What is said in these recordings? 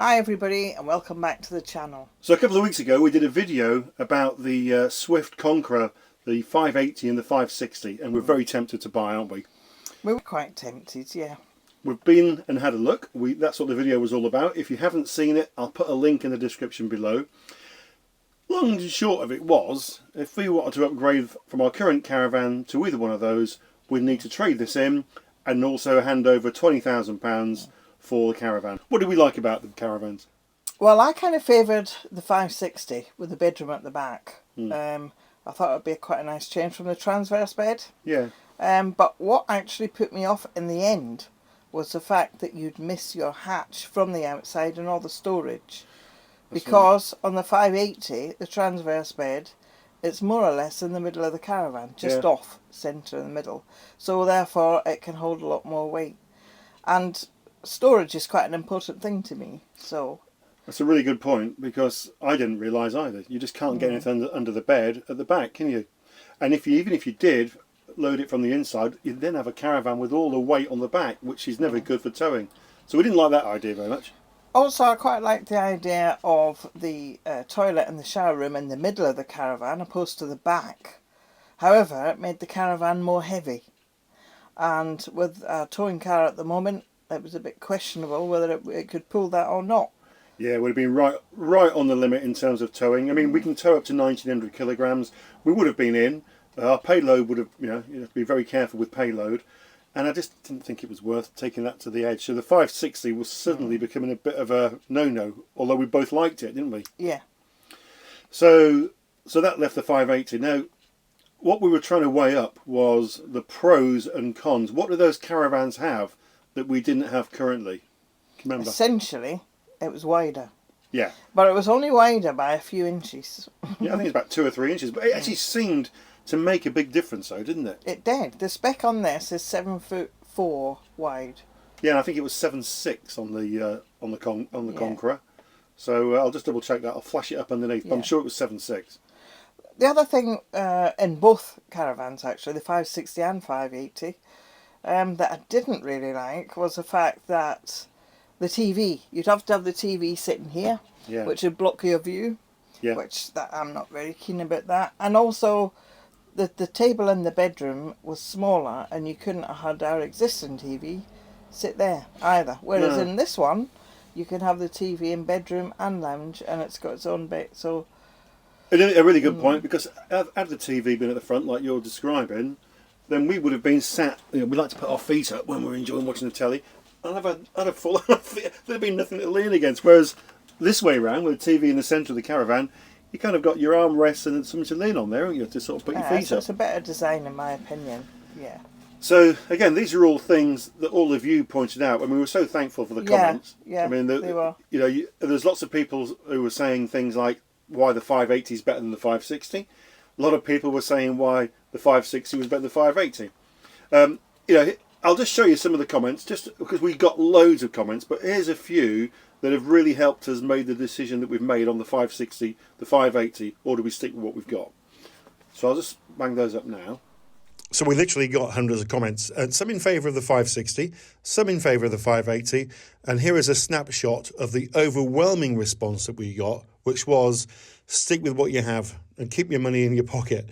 Hi everybody and welcome back to the channel. So a couple of weeks ago we did a video about the Swift Conqueror, the 580 and the 560, and we're very tempted to buy, aren't we? We were quite tempted, yeah. We've been and had a look. That's what the video was all about. If you haven't seen it, I'll put a link in the description below. Long and short of it was, if we wanted to upgrade from our current Caravan to either one of those, we'd need to trade this in and also hand over £20,000 for the Caravan. What do we like about the Caravans? Well, I kind of favoured the 560 with the bedroom at the back. I thought it would be quite a nice change from the transverse bed. Yeah. But what actually put me off in the end was the fact that you'd miss your hatch from the outside and all the storage. Because on the 580, the transverse bed, it's more or less in the middle of the Caravan, just off centre in the middle. So therefore it can hold a lot more weight. And storage is quite an important thing to me. So that's a really good point, because I didn't realise either. You just can't get anything under the bed at the back, can you? And even if you did load it from the inside, you'd then have a Caravan with all the weight on the back, which is never good for towing. So we didn't like that idea very much. Also, I quite like the idea of the toilet and the shower room in the middle of the Caravan opposed to the back. However, it made the Caravan more heavy. And with a towing car at the moment, it was a bit questionable whether it could pull that or not. Yeah, it would have been right on the limit in terms of towing. I mean, we can tow up to 1900 kilograms. We would have been in. Our payload would have, you have to be very careful with payload. And I just didn't think it was worth taking that to the edge. So the 560 was suddenly becoming a bit of a no-no, although we both liked it, didn't we? Yeah. So that left the 580. Now, what we were trying to weigh up was the pros and cons. What do those Caravans have that we didn't have currently? Can you remember? Essentially, it was wider. Yeah. But it was only wider by a few inches. Yeah, I think it's about 2 or 3 inches. But it actually seemed to make a big difference, though, didn't it? It did. The spec on this is 7'4" wide. Yeah, I think it was 7'6" on the Conqueror. So I'll just double check that. I'll flash it up underneath. But I'm sure it was 7'6". The other thing in both Caravans, actually, the 560 and 580, that I didn't really like was the fact that the TV, you'd have to have the TV sitting here, which would block your view, which I'm not very keen about that. And also, the table in the bedroom was smaller and you couldn't have had our existing TV sit there either. Whereas in this one, you can have the TV in bedroom and lounge and it's got its own bit. So a really good point, because had the TV been at the front like you're describing, then we would have been sat, we like to put our feet up when we're enjoying watching the telly, and I'd have fallen off. There'd have been nothing to lean against. Whereas this way round, with the TV in the centre of the Caravan, you kind of got your armrests and something to lean on there, haven't you, to sort of put your feet so up. it's a better design in my opinion, So again, these are all things that all of you pointed out, and we were so thankful for the comments. Yeah, I mean, they were. There's lots of people who were saying things like why the 580 is better than the 560. A lot of people were saying why the 560 was better than the 580. I'll just show you some of the comments, just because we got loads of comments, but here's a few that have really helped us make the decision that we've made on the 560, the 580, or do we stick with what we've got? So I'll just bang those up now. So we literally got hundreds of comments, some in favour of the 560, some in favour of the 580, and here is a snapshot of the overwhelming response that we got, which was stick with what you have and keep your money in your pocket.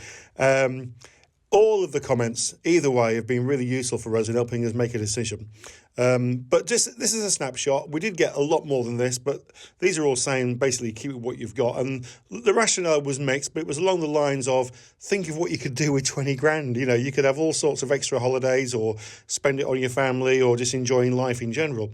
All of the comments, either way, have been really useful for us in helping us make a decision. But this is a snapshot. We did get a lot more than this, but these are all saying basically keep with what you've got. And the rationale was mixed, but it was along the lines of think of what you could do with 20 grand. You could have all sorts of extra holidays or spend it on your family or just enjoying life in general.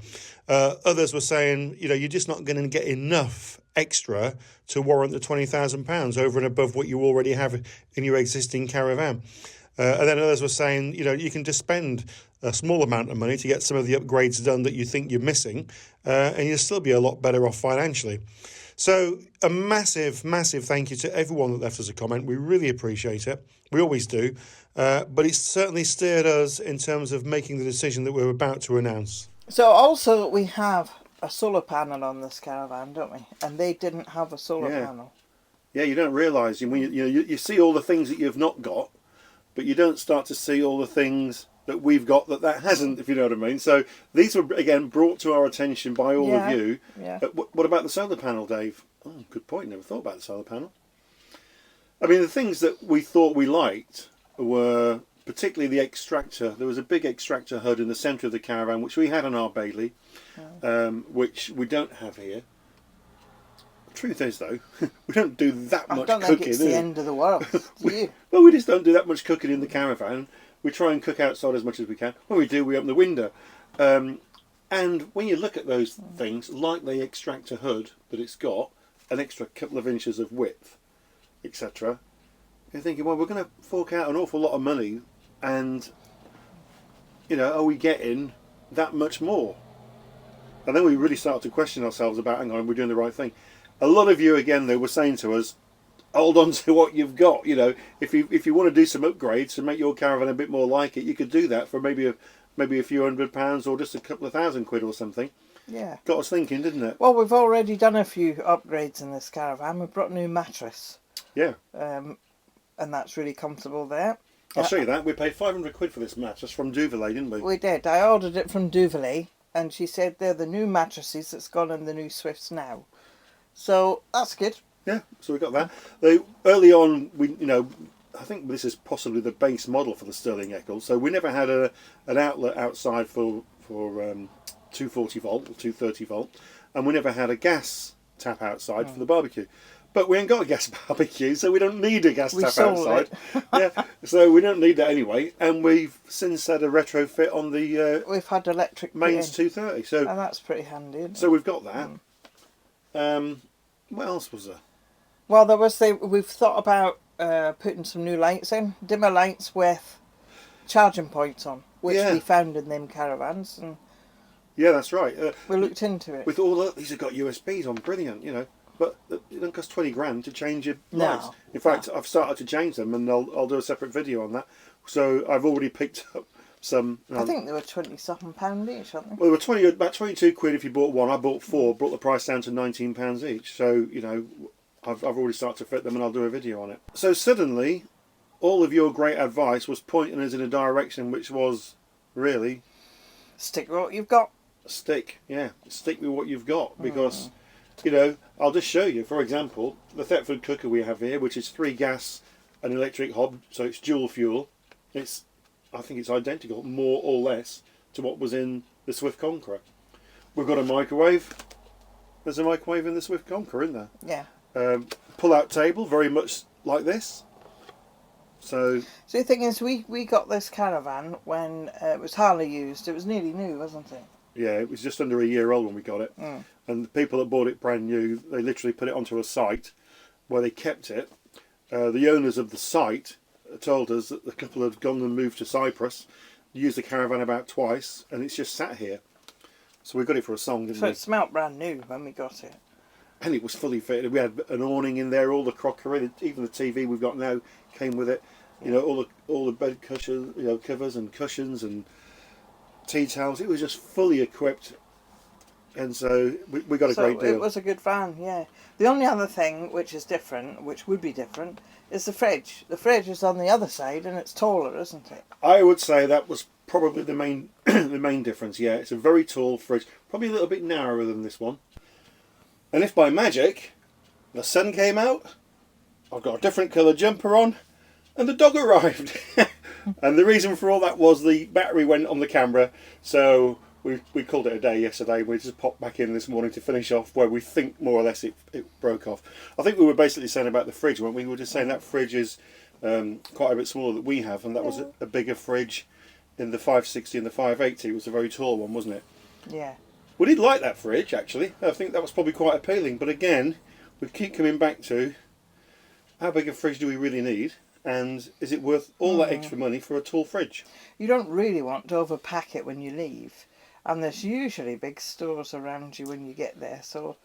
Others were saying, you're just not going to get enough extra to warrant the £20,000 over and above what you already have in your existing Caravan. And then others were saying, you can just spend a small amount of money to get some of the upgrades done that you think you're missing, and you'll still be a lot better off financially. So a massive, massive thank you to everyone that left us a comment. We really appreciate it. We always do. But it's certainly steered us in terms of making the decision that we're about to announce. So also we have a solar panel on this Caravan, don't we? And they didn't have a solar panel. Yeah, you don't realise. You see all the things that you've not got, but you don't start to see all the things that we've got that hasn't, if you know what I mean. So these were, again, brought to our attention by all of you. Yeah. What about the solar panel, Dave? Oh, good point. Never thought about the solar panel. I mean, the things that we thought we liked were particularly the extractor. There was a big extractor HUD in the centre of the Caravan, which we had on our Bailey, which we don't have here. Truth is, though, we don't do that much cooking. I don't think it's the end of the world, do you? Well, we just don't do that much cooking in the Caravan. We try and cook outside as much as we can. When we do, we open the window. And when you look at those things, like the extractor HUD that it's got, an extra couple of inches of width, etc., you're thinking, well, we're going to fork out an awful lot of money, and, you know, are we getting that much more? And then we really start to question ourselves about, hang on, are we doing the right thing? A lot of you, again, though, were saying to us, hold on to what you've got. You know, if you want to do some upgrades to make your Caravan a bit more like it, you could do that for maybe a few £100 or just a couple of £1,000 or something. Yeah. Got us thinking, didn't it? Well, we've already done a few upgrades in this Caravan. We've brought a new mattress. Yeah. And that's really comfortable there. I'll show you that. We paid £500 for this mattress from Duvalet, didn't we? We did. I ordered it from Duvalet, and she said they're the new mattresses that's gone in the new Swifts now. So that's good. Yeah, so we got that. Early on, I think this is possibly the base model for the Stirling Eccles. So we never had an outlet outside for 240 volt or 230 volt, and we never had a gas tap outside for the barbecue. But we ain't got a gas barbecue, so we don't need a gas tap outside. Yeah, so we don't need that anyway. And we've since had a retrofit on the we've had electric mains 230. So and that's pretty handy. Isn't so it? we've got that. What else was there? Well, we've thought about putting some new lights in, dimmer lights with charging points on, which we found in them Caravans, and yeah, that's right. we looked into it. With these have got USBs on, brilliant, you know. But it don't cost 20 grand to change your lights. In fact, I've started to change them, and I'll do a separate video on that. So I've already picked up some. I think they were £20-something each, aren't they? Well, they were about 22 quid if you bought one. I bought four, brought the price down to £19 each. So you know, I've already started to fit them, and I'll do a video on it. So suddenly, all of your great advice was pointing us in a direction which was really stick with what you've got. Stick with what you've got, because. You know, I'll just show you. For example, the Thetford cooker we have here, which is 3 gas and electric hob, so it's dual fuel. I think it's identical, more or less, to what was in the Swift Conqueror. We've got a microwave. There's a microwave in the Swift Conqueror, isn't there? Yeah. Pull-out table, very much like this. So the thing is, we got this Caravan when it was hardly used. It was nearly new, wasn't it? Yeah, it was just under a year old when we got it. And the people that bought it brand new, they literally put it onto a site where they kept it. The owners of the site told us that the couple had gone and moved to Cyprus, used the Caravan about twice, and it's just sat here. So we got it for a song, didn't we? So it smelt brand new when we got it. And it was fully fitted. We had an awning in there, all the crockery, even the TV we've got now came with it. You know, all the bed cushions, you know, covers and cushions and tea towels. It was just fully equipped, and so we got a great deal. It was a good van, yeah. The only other thing which is different, which would be different, is the fridge. The fridge is on the other side, and it's taller, isn't it? I would say that was probably the main the main difference. Yeah, it's a very tall fridge, probably a little bit narrower than this one. And if by magic the sun came out, I've got a different colour jumper on, and the dog arrived. And the reason for all that was the battery went on the camera, so we called it a day yesterday. We just popped back in this morning to finish off where we think more or less it broke off. I think we were basically saying about the fridge, weren't we? We were just saying that fridge is quite a bit smaller than we have, and that was a bigger fridge in the 560 and the 580. It was a very tall one, wasn't it? Yeah. We did like that fridge, actually. I think that was probably quite appealing, but again, we keep coming back to how big a fridge do we really need? And is it worth all that extra money for a tall fridge? You don't really want to overpack it when you leave, and there's usually big stores around you when you get there, so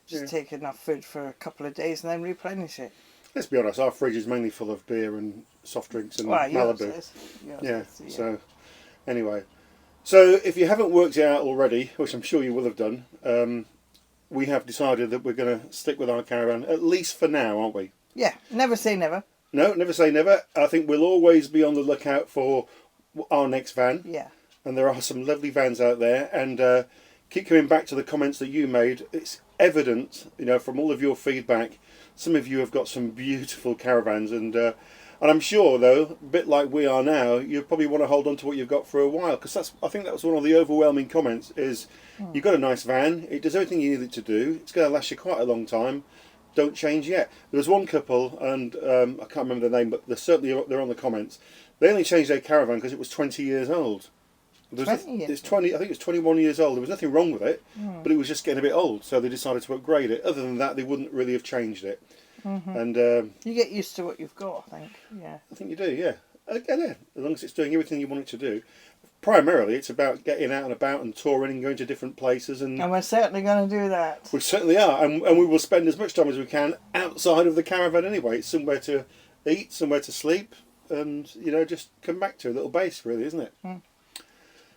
just take enough food for a couple of days and then replenish it. Let's be honest, our fridge is mainly full of beer and soft drinks and Malibu. Yours is. So anyway, so if you haven't worked it out already, which I'm sure you will have done, we have decided that we're going to stick with our Caravan, at least for now, aren't we? Yeah, never say never. No, never say never. I think we'll always be on the lookout for our next van. Yeah. And there are some lovely vans out there. And keep coming back to the comments that you made. It's evident, you know, from all of your feedback, some of you have got some beautiful caravans. And I'm sure, though, a bit like we are now, you probably want to hold on to what you've got for a while. Because I think that was one of the overwhelming comments is, you've got a nice van. It does everything you need it to do. It's going to last you quite a long time. Don't change yet. There was one couple, and I can't remember the name, but they're on the comments. They only changed their caravan because it was 20 years old. It's 20. I think it's 21 years old. There was nothing wrong with it, but it was just getting a bit old, so they decided to upgrade it. Other than that, they wouldn't really have changed it. And you get used to what you've got, I think. Yeah. I think you do. Yeah. Again, yeah, as long as it's doing everything you want it to do. Primarily, it's about getting out and about and touring and going to different places. And we're certainly going to do that. We certainly are, and we will spend as much time as we can outside of the caravan anyway. It's somewhere to eat, somewhere to sleep, and, you know, just come back to a little base, really, isn't it?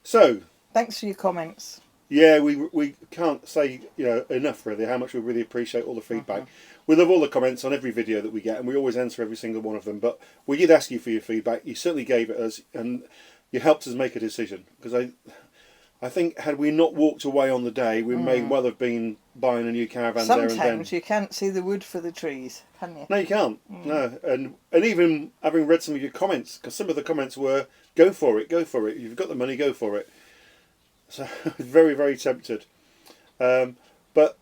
So, thanks for your comments. Yeah, we can't say, you know, enough really how much we really appreciate all the feedback. We love all the comments on every video that we get, and we always answer every single one of them. But we did ask you for your feedback. You certainly gave it us, and you helped us make a decision. Because I think had we not walked away on the day, we may well have been buying a new caravan there and then. Sometimes you can't see the wood for the trees, can you? No, you can't. No, and even having read some of your comments, because some of the comments were, go for it, go for it. You've got the money, go for it. So very, very tempted. But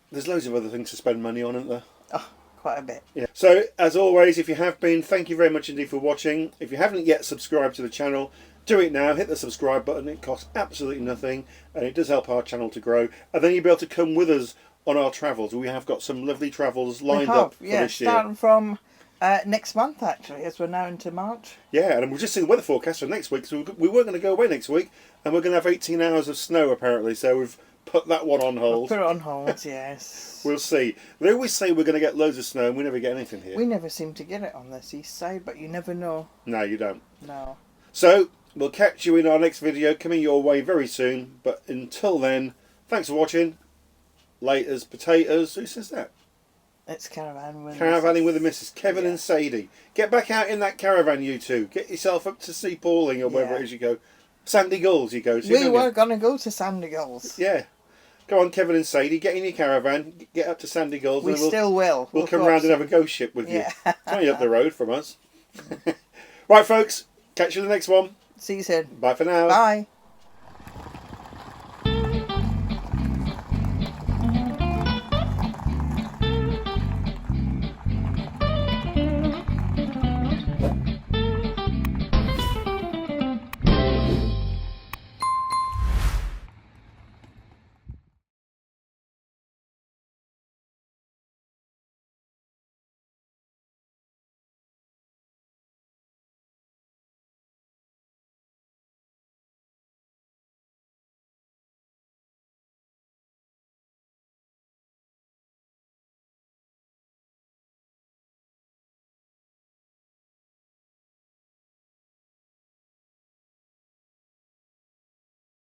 there's loads of other things to spend money on, isn't there? Oh, quite a bit. Yeah. So, as always, if you have been, thank you very much indeed for watching. If you haven't yet subscribed to the channel, do it now. Hit the subscribe button. It costs absolutely nothing, and it does help our channel to grow. And then you'll be able to come with us on our travels. We have got some lovely travels lined up for this year. Starting from next month, actually, as we're now into March. Yeah, and we've just seen the weather forecast for next week, so we weren't going to go away next week, and we're going to have 18 hours of snow, apparently, so we've put that one on hold. We'll put it on hold, yes. We'll see. They always say we're going to get loads of snow, and we never get anything here. We never seem to get it on this east side, but you never know. No, you don't. No. So, we'll catch you in our next video, coming your way very soon, but until then, thanks for watching. Laters, potatoes. Who says that? It's Caravaning with the missus. Kevin and Sadie. Get back out in that caravan, you two. Get yourself up to Sea Pauling or wherever it is you go. Sandy Gulls you go to. We were going to go to Sandy Gulls. Yeah. Go on, Kevin and Sadie. Get in your caravan. Get up to Sandy Gulls. We still will. We'll come round and have a ghost ship with you. It's only up the road from us. Right, folks. Catch you in the next one. See you soon. Bye for now. Bye.